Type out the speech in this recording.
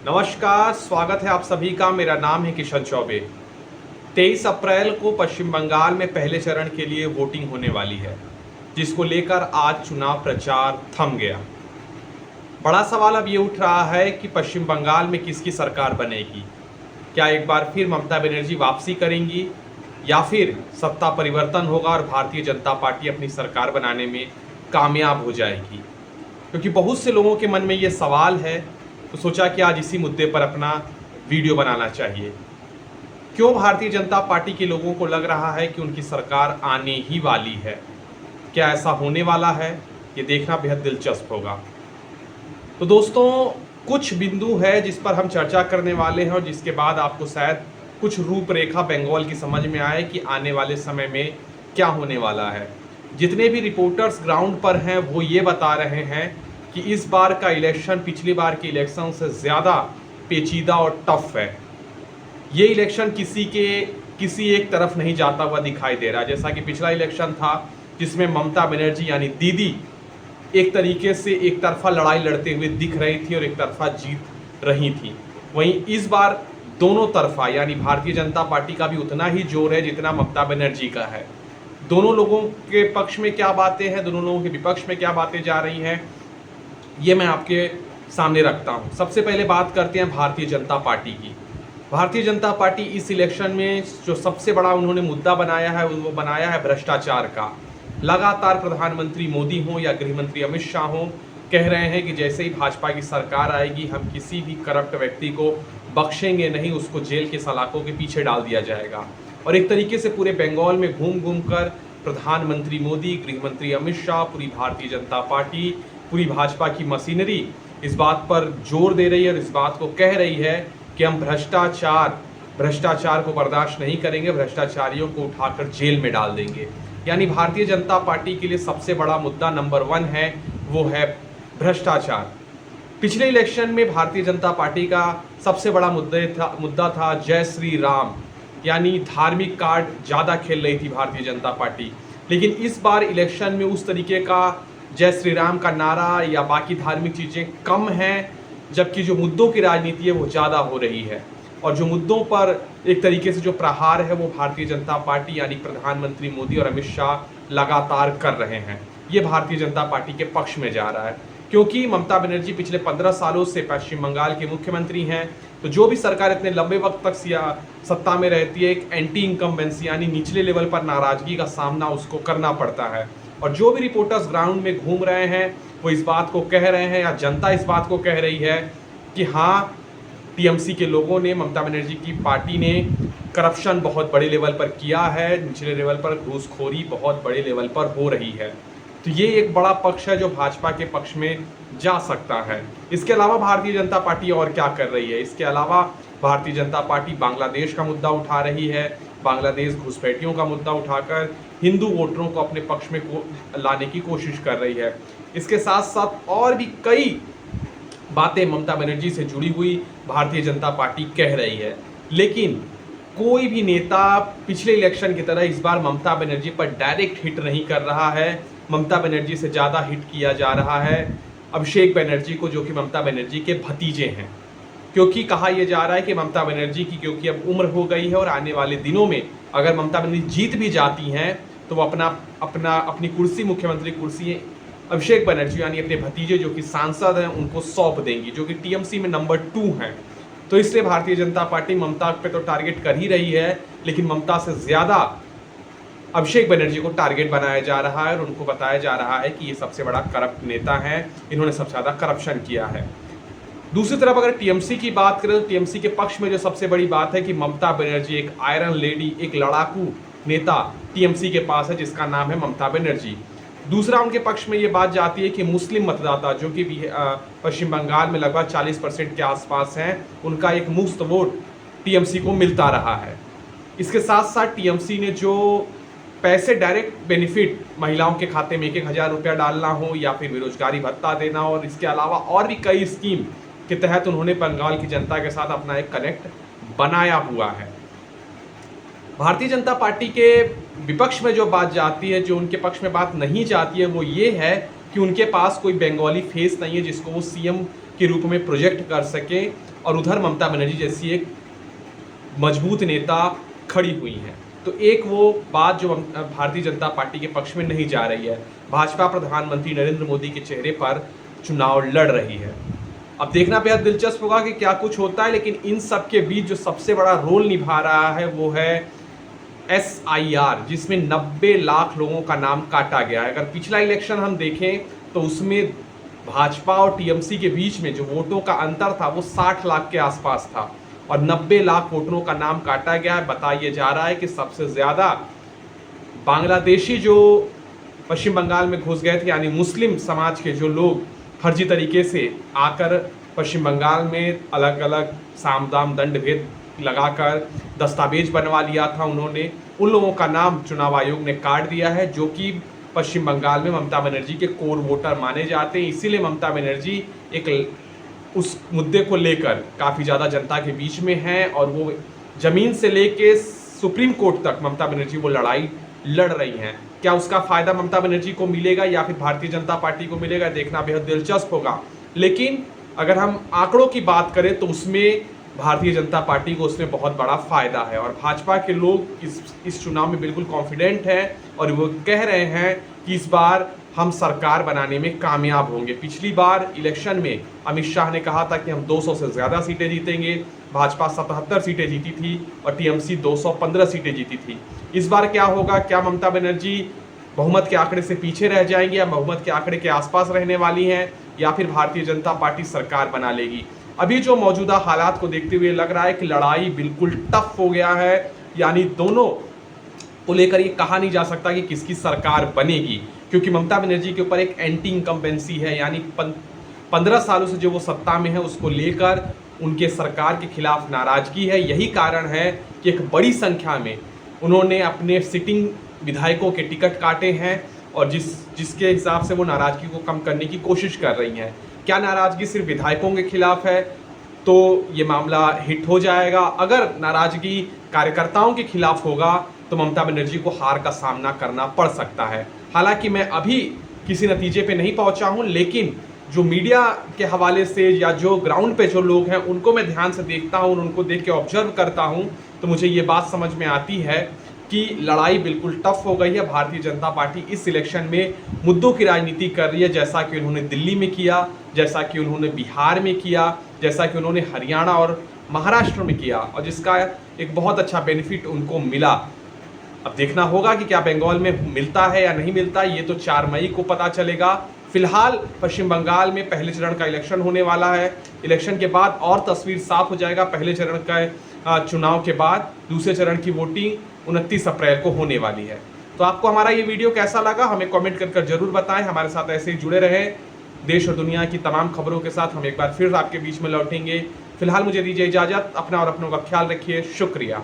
नमस्कार, स्वागत है आप सभी का। मेरा नाम है किशन चौबे। 23 अप्रैल को पश्चिम बंगाल में पहले चरण के लिए वोटिंग होने वाली है, जिसको लेकर आज चुनाव प्रचार थम गया। बड़ा सवाल अब ये उठ रहा है कि पश्चिम बंगाल में किसकी सरकार बनेगी। क्या एक बार फिर ममता बनर्जी वापसी करेंगी या फिर सत्ता परिवर्तन होगा और भारतीय जनता पार्टी अपनी सरकार बनाने में कामयाब हो जाएगी। क्योंकि बहुत से लोगों के मन में ये सवाल है, तो सोचा कि आज इसी मुद्दे पर अपना वीडियो बनाना चाहिए। क्यों भारतीय जनता पार्टी के लोगों को लग रहा है कि उनकी सरकार आने ही वाली है? क्या ऐसा होने वाला है? ये देखना बेहद दिलचस्प होगा। तो दोस्तों, कुछ बिंदु है जिस पर हम चर्चा करने वाले हैं और जिसके बाद आपको शायद कुछ रूपरेखा बंगाल की समझ में आए कि आने वाले समय में क्या होने वाला है। जितने भी रिपोर्टर्स ग्राउंड पर हैं वो ये बता रहे हैं कि इस बार का इलेक्शन पिछली बार के इलेक्शन से ज़्यादा पेचीदा और टफ है। ये इलेक्शन किसी एक तरफ नहीं जाता हुआ दिखाई दे रहा, जैसा कि पिछला इलेक्शन था जिसमें ममता बनर्जी यानी दीदी एक तरीके से एक तरफा लड़ाई लड़ते हुए दिख रही थी और एक तरफा जीत रही थी। वहीं इस बार दोनों तरफा यानी भारतीय जनता पार्टी का भी उतना ही जोर है जितना ममता बनर्जी का है। दोनों लोगों के पक्ष में क्या बातें हैं, दोनों लोगों के विपक्ष में क्या बातें जा रही हैं, ये मैं आपके सामने रखता हूँ। सबसे पहले बात करते हैं भारतीय जनता पार्टी की। भारतीय जनता पार्टी इस इलेक्शन में जो सबसे बड़ा उन्होंने मुद्दा बनाया है वो बनाया है भ्रष्टाचार का। लगातार प्रधानमंत्री मोदी हों या गृह मंत्री अमित शाह हों, कह रहे हैं कि जैसे ही भाजपा की सरकार आएगी हम किसी भी करप्ट व्यक्ति को बख्शेंगे नहीं, उसको जेल के सलाखों के पीछे डाल दिया जाएगा। और एक तरीके से पूरे बंगाल में घूम घूम कर प्रधानमंत्री मोदी, गृह मंत्री अमित शाह, पूरी भारतीय जनता पार्टी, पूरी भाजपा की मशीनरी इस बात पर जोर दे रही है और इस बात को कह रही है कि हम भ्रष्टाचार को बर्दाश्त नहीं करेंगे, भ्रष्टाचारियों को उठाकर जेल में डाल देंगे। यानी भारतीय जनता पार्टी के लिए सबसे बड़ा मुद्दा नंबर 1 है, वो है भ्रष्टाचार। पिछले इलेक्शन में भारतीय जनता पार्टी का सबसे बड़ा मुद्दा था जय श्री राम, यानी धार्मिक कार्ड ज़्यादा खेल रही थी भारतीय जनता पार्टी। लेकिन इस बार इलेक्शन में उस तरीके का जय श्री राम का नारा या बाकी धार्मिक चीज़ें कम हैं, जबकि जो मुद्दों की राजनीति है वो ज़्यादा हो रही है। और जो मुद्दों पर एक तरीके से जो प्रहार है वो भारतीय जनता पार्टी यानी प्रधानमंत्री मोदी और अमित शाह लगातार कर रहे हैं। ये भारतीय जनता पार्टी के पक्ष में जा रहा है, क्योंकि ममता बनर्जी पिछले 15 सालों से पश्चिम बंगाल के मुख्यमंत्री हैं। तो जो भी सरकार इतने लंबे वक्त तक सत्ता में रहती है, एक एंटी इनकम्बेंसी यानी निचले लेवल पर नाराजगी का सामना उसको करना पड़ता है। और जो भी रिपोर्टर्स ग्राउंड में घूम रहे हैं वो इस बात को कह रहे हैं या जनता इस बात को कह रही है कि हाँ, टीएमसी के लोगों ने, ममता बनर्जी की पार्टी ने करप्शन बहुत बड़े लेवल पर किया है, निचले लेवल पर घूसखोरी बहुत बड़े लेवल पर हो रही है। तो ये एक बड़ा पक्ष है जो भाजपा के पक्ष में जा सकता है। इसके अलावा भारतीय जनता पार्टी और क्या कर रही है? इसके अलावा भारतीय जनता पार्टी बांग्लादेश का मुद्दा उठा रही है। बांग्लादेश घुसपैठियों का मुद्दा उठाकर हिंदू वोटरों को अपने पक्ष में लाने की कोशिश कर रही है। इसके साथ साथ और भी कई बातें ममता बनर्जी से जुड़ी हुई भारतीय जनता पार्टी कह रही है। लेकिन कोई भी नेता पिछले इलेक्शन की तरह इस बार ममता बनर्जी पर डायरेक्ट हिट नहीं कर रहा है। ममता बनर्जी से ज़्यादा हिट किया जा रहा है अभिषेक बनर्जी को, जो कि ममता बनर्जी के भतीजे हैं। क्योंकि कहा यह जा रहा है कि ममता बनर्जी की क्योंकि अब उम्र हो गई है और आने वाले दिनों में अगर ममता बनर्जी जीत भी जाती हैं तो वो अपनी कुर्सी, मुख्यमंत्री कुर्सी अभिषेक बनर्जी यानी अपने भतीजे जो कि सांसद हैं उनको सौंप देंगी, जो कि टीएमसी में नंबर 2 हैं। तो इसलिए भारतीय जनता पार्टी ममता पे तो टारगेट कर ही रही है, लेकिन ममता से ज़्यादा अभिषेक बनर्जी को टारगेट बनाया जा रहा है और उनको बताया जा रहा है कि ये सबसे बड़ा करप्ट नेता है, इन्होंने सबसे ज़्यादा करप्शन किया है। दूसरी तरफ अगर टीएमसी की बात करें तो टीएमसी के पक्ष में जो सबसे बड़ी बात है कि ममता बनर्जी एक आयरन लेडी, एक लड़ाकू नेता टीएमसी के पास है जिसका नाम है ममता बनर्जी। दूसरा उनके पक्ष में ये बात जाती है कि मुस्लिम मतदाता जो कि पश्चिम बंगाल में लगभग 40% के आसपास हैं, उनका एक मुफ्त वोट टीएमसी को मिलता रहा है। इसके साथ साथ टीएमसी ने जो पैसे डायरेक्ट बेनिफिट महिलाओं के खाते में 1,000 रुपया डालना हो या फिर बेरोजगारी भत्ता देना हो, और इसके अलावा और भी कई स्कीम के तहत उन्होंने बंगाल की जनता के साथ अपना एक कनेक्ट बनाया हुआ है। भारतीय जनता पार्टी के विपक्ष में जो बात जाती है, जो उनके पक्ष में बात नहीं जाती है, वो ये है कि उनके पास कोई बंगाली फेस नहीं है जिसको वो सीएम के रूप में प्रोजेक्ट कर सके, और उधर ममता बनर्जी जैसी एक मजबूत नेता खड़ी हुई हैं। तो एक वो बात जो भारतीय जनता पार्टी के पक्ष में नहीं जा रही है, भाजपा प्रधानमंत्री नरेंद्र मोदी के चेहरे पर चुनाव लड़ रही है। अब देखना बेहद दिलचस्प होगा कि क्या कुछ होता है, लेकिन इन सब के बीच जो सबसे बड़ा रोल निभा रहा है वो है SIR, जिसमें 90 लाख लोगों का नाम काटा गया है। अगर पिछला इलेक्शन हम देखें तो उसमें भाजपा और TMC के बीच में जो वोटों का अंतर था वो 60 लाख के आसपास था, और 90 लाख वोटरों का नाम काटा गया है। बताया जा रहा है कि सबसे ज़्यादा बांग्लादेशी जो पश्चिम बंगाल में घुस गए थे, यानी मुस्लिम समाज के जो लोग फर्जी तरीके से आकर पश्चिम बंगाल में अलग अलग साम दाम दंड भेद लगाकर दस्तावेज बनवा लिया था उन्होंने, उन लोगों का नाम चुनाव आयोग ने काट दिया है, जो कि पश्चिम बंगाल में ममता बनर्जी के कोर वोटर माने जाते हैं। इसीलिए ममता बनर्जी एक उस मुद्दे को लेकर काफ़ी ज़्यादा जनता के बीच में हैं, और वो ज़मीन से लेके सुप्रीम कोर्ट तक ममता बनर्जी वो लड़ाई लड़ रही हैं। क्या उसका फ़ायदा ममता बनर्जी को मिलेगा या फिर भारतीय जनता पार्टी को मिलेगा, देखना बेहद दिलचस्प होगा। लेकिन अगर हम आंकड़ों की बात करें तो उसमें भारतीय जनता पार्टी को उसमें बहुत बड़ा फ़ायदा है, और भाजपा के लोग इस चुनाव में बिल्कुल कॉन्फिडेंट हैं, और वो कह रहे हैं कि इस बार हम सरकार बनाने में कामयाब होंगे। पिछली बार इलेक्शन में अमित शाह ने कहा था कि हम 200 से ज़्यादा सीटें जीतेंगे, भाजपा 77 सीटें जीती थी और TMC 215 सीटें जीती थी। इस बार क्या होगा? क्या ममता बनर्जी बहुमत के आंकड़े से पीछे रह जाएंगी, या बहुमत के आंकड़े के आसपास रहने वाली हैं, या फिर भारतीय जनता पार्टी सरकार बना लेगी? अभी जो मौजूदा हालात को देखते हुए लग रहा है कि लड़ाई बिल्कुल टफ हो गया है, यानी दोनों को लेकर ये कहा नहीं जा सकता कि किसकी सरकार बनेगी, क्योंकि ममता बनर्जी के ऊपर एक एंटी इनकम्बेंसी है, यानी 15 सालों से जो वो सत्ता में है उसको लेकर उनके सरकार के खिलाफ नाराजगी है। यही कारण है कि एक बड़ी संख्या में उन्होंने अपने सिटिंग विधायकों के टिकट काटे हैं, और जिसके हिसाब से वो नाराजगी को कम करने की कोशिश कर रही हैं। क्या नाराजगी सिर्फ विधायकों के खिलाफ है तो ये मामला हिट हो जाएगा? अगर नाराजगी कार्यकर्ताओं के खिलाफ होगा तो ममता बनर्जी को हार का सामना करना पड़ सकता है। हालांकि मैं अभी किसी नतीजे पे नहीं पहुंचा हूं, लेकिन जो मीडिया के हवाले से या जो ग्राउंड पे जो लोग हैं उनको मैं ध्यान से देखता हूं, उनको देख के ऑब्जर्व करता हूं, तो मुझे ये बात समझ में आती है कि लड़ाई बिल्कुल टफ हो गई है। भारतीय जनता पार्टी इस इलेक्शन में मुद्दों की राजनीति कर रही है, जैसा कि उन्होंने दिल्ली में किया, जैसा कि उन्होंने बिहार में किया, जैसा कि उन्होंने हरियाणा और महाराष्ट्र में किया, और जिसका एक बहुत अच्छा बेनिफिट उनको मिला। अब देखना होगा कि क्या बंगाल में मिलता है या नहीं मिलता, ये तो 4 मई को पता चलेगा। फिलहाल पश्चिम बंगाल में पहले चरण का इलेक्शन होने वाला है। इलेक्शन के बाद और तस्वीर साफ हो जाएगा। पहले चरण का चुनाव के बाद दूसरे चरण की वोटिंग 29 अप्रैल को होने वाली है। तो आपको हमारा ये वीडियो कैसा लगा हमें कमेंट कर जरूर बताएं। हमारे साथ ऐसे ही जुड़े रहें। देश और दुनिया की तमाम खबरों के साथ हम एक बार फिर आपके बीच में लौटेंगे। फिलहाल मुझे दीजिए इजाज़त। अपना और अपनों का ख्याल रखिए। शुक्रिया।